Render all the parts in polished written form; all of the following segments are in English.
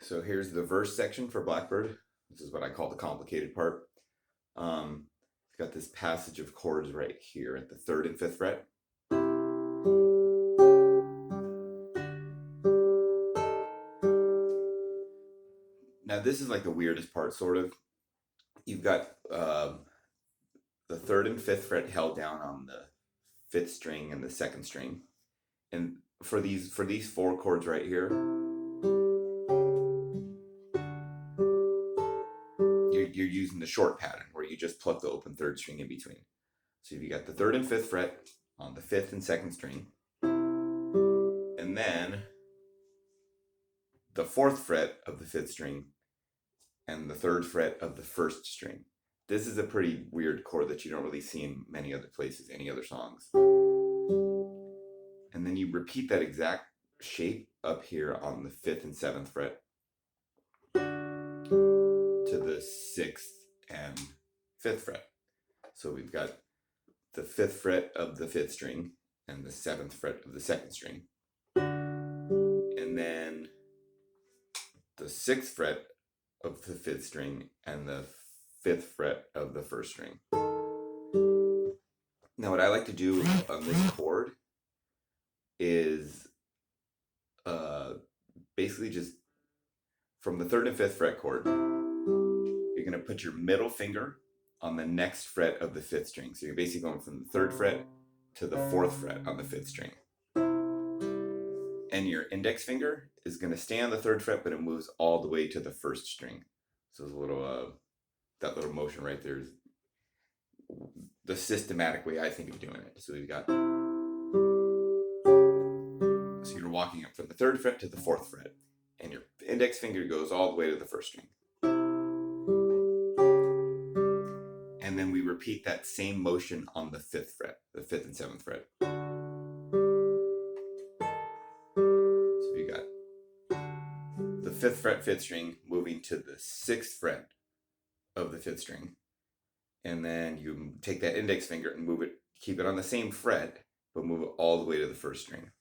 So here's the verse section for Blackbird. This is what I call the complicated part. It's got this passage of chords right here at the 3rd and 5th fret. Now this is like the weirdest part, sort of. You've got the 3rd and 5th fret held down on the 5th string and the 2nd string, and for these 4 chords right here, you're using the short pattern where you just pluck the open 3rd string in between. So you got the 3rd and 5th fret on the 5th and 2nd string, and then the 4th fret of the 5th string and the 3rd fret of the 1st string. This is a pretty weird chord that you don't really see in many other places, any other songs. And then you repeat that exact shape up here on the 5th and 7th fret to the 6th and 5th fret. So we've got the 5th fret of the 5th string and the 7th fret of the 2nd string. And then the 6th fret of the 5th string and the 5th fret of the 1st string. Now what I like to do on this chord is basically just from the 3rd and 5th fret chord, you're going to put your middle finger on the next fret of the 5th string. So you're basically going from the 3rd fret to the 4th fret on the 5th string. And your index finger is going to stay on the 3rd fret, but it moves all the way to the 1st string. So there's a little, that little motion right there is the systematic way I think of doing it. So we've got, so you're walking up from the 3rd fret to the 4th fret, and your index finger goes all the way to the 1st string. And then we repeat that same motion on the 5th fret, the 5th and 7th fret. So you got the 5th fret, 5th string, moving to the 6th fret of the 5th string. And then you take that index finger and move it, keep it on the same fret, but move it all the way to the 1st string.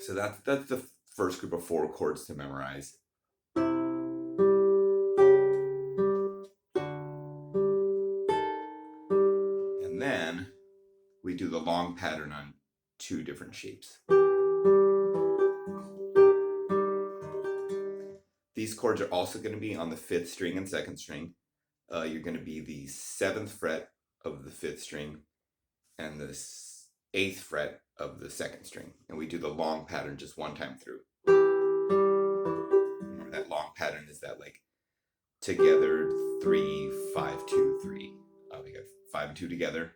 So that's the first group of 4 chords to memorize. And then we do the long pattern on 2 different shapes. These chords are also going to be on the 5th string and 2nd string. You're going to be the 7th fret of the 5th string and the 8th fret of the 2nd string. And we do the long pattern just one time through. Remember that long pattern is that like together 3, 5, 2, 3. We got 5 and 2 together.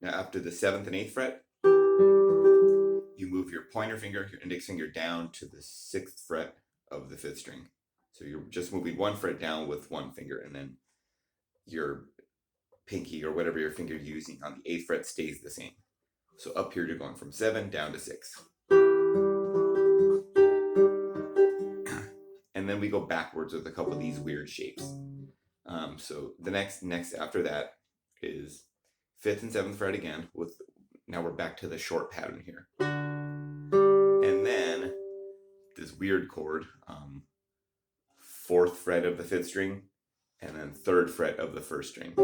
Now after the 7th and 8th fret, you move your pointer finger, your index finger down to the 6th fret of the 5th string. So you're just moving 1 fret down with 1 finger, and then your pinky or whatever your finger you're using on the 8th fret stays the same. So up here you're going from 7 down to 6. And then we go backwards with a couple of these weird shapes. So the next after that is 5th and 7th fret again, with now we're back to the short pattern here. And then this weird chord, 4th fret of the 5th string, and then 3rd fret of the 1st string.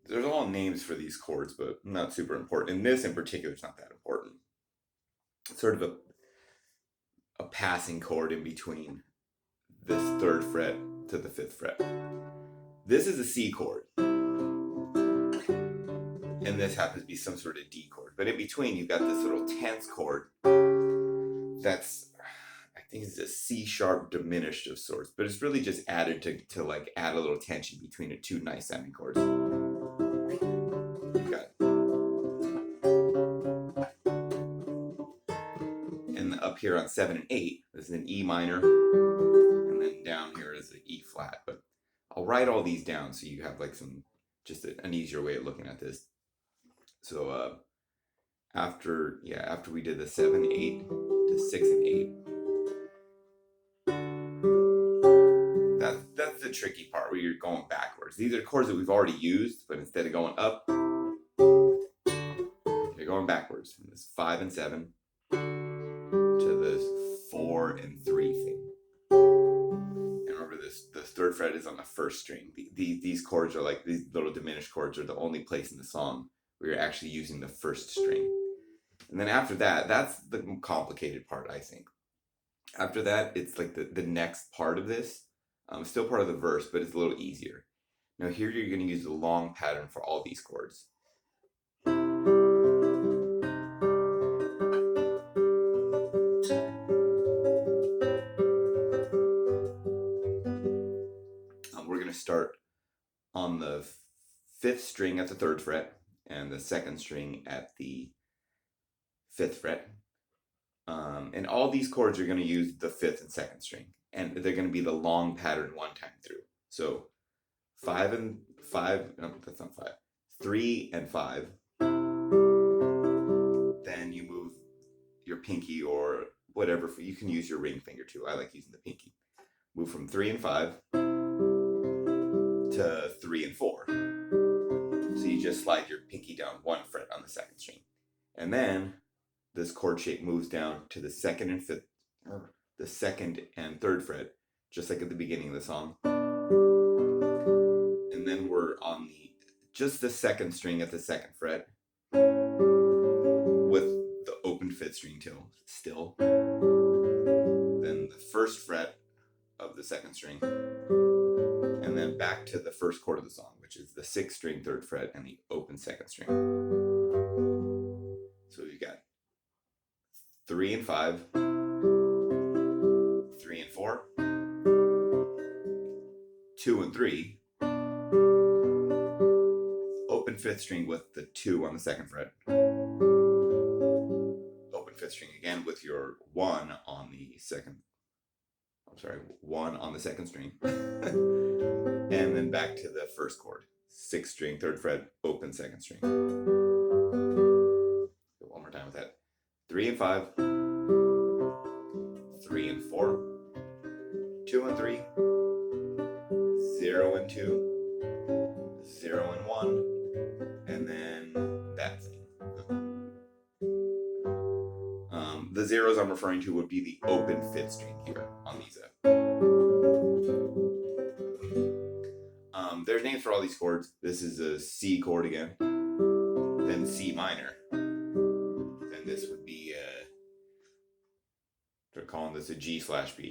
There's all names for these chords, but not super important. And this in particular is not that important. It's sort of a passing chord in between this 3rd fret to the 5th fret. This is a C chord. And this happens to be some sort of D chord. But in between, you've got this little 10th chord that's, I think it's a C sharp diminished of sorts, but it's really just added to like add a little tension between the 2 nice sounding chords. You've got, and up here on 7 and 8, this is an E minor, and then down here is an E flat. But I'll write all these down so you have like just an easier way of looking at this. So after we did the 7, 8 to 6 and 8, that's the tricky part where you're going backwards. These are chords that we've already used, but instead of going up, you're going chords from this 5 and 7 to this 4 and 3 thing. And remember this, the third fret is on the first string. These chords are like, these little diminished chords are the only place in the song where you're actually using the first string. And then after that, that's the complicated part, I think. After that, it's like the next part of this. Still part of the verse, but it's a little easier. Now here you're going to use the long pattern for all these chords. We're going to start on the 5th string at the 3rd fret and the 2nd string at the 5th fret. And all these chords are going to use the 5th and 2nd string, and they're going to be the long pattern one time through. So 5 and 5, no, that's not 5, 3 and 5. Then you move your pinky or whatever, you can use your ring finger too. I like using the pinky. Move from 3 and 5 to 3 and 4. So you just slide your pinky down 1 fret on the 2nd string. And then this chord shape moves down to the 2nd and 5th, or the 2nd and 3rd fret, just like at the beginning of the song. And then we're on just the 2nd string at the 2nd fret with the open 5th string still. Then the 1st fret of the 2nd string, and then back to the 1st chord of the song, which is the 6th string 3rd fret and the open 2nd string. So you got 3 and 5, 3 and 4, 2 and 3, open 5th string with the 2 on the 2nd fret, open 5th string again with your 1 on the 2nd, 1 on the 2nd string, and then back to the 1st chord, 6th string 3rd fret, open 2nd string. Go one more time with that. 3 and 5, 3 and 4, 2 and 3, 0 and 2, 0 and 1, and then that thing. The zeros I'm referring to would be the open 5th string here on these. There's names for all these chords. This is a C chord again, then C minor. Then this would be they're calling this a G/B.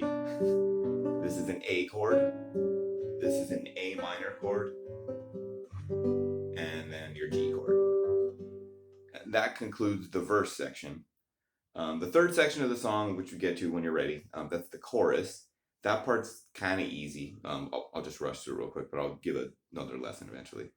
This is an A chord. This is an A minor chord, and then your G chord. And that concludes the verse section. The 3rd section of the song, which we get to when you're ready, that's the chorus. That part's kind of easy. I'll just rush through real quick, but I'll give another lesson eventually.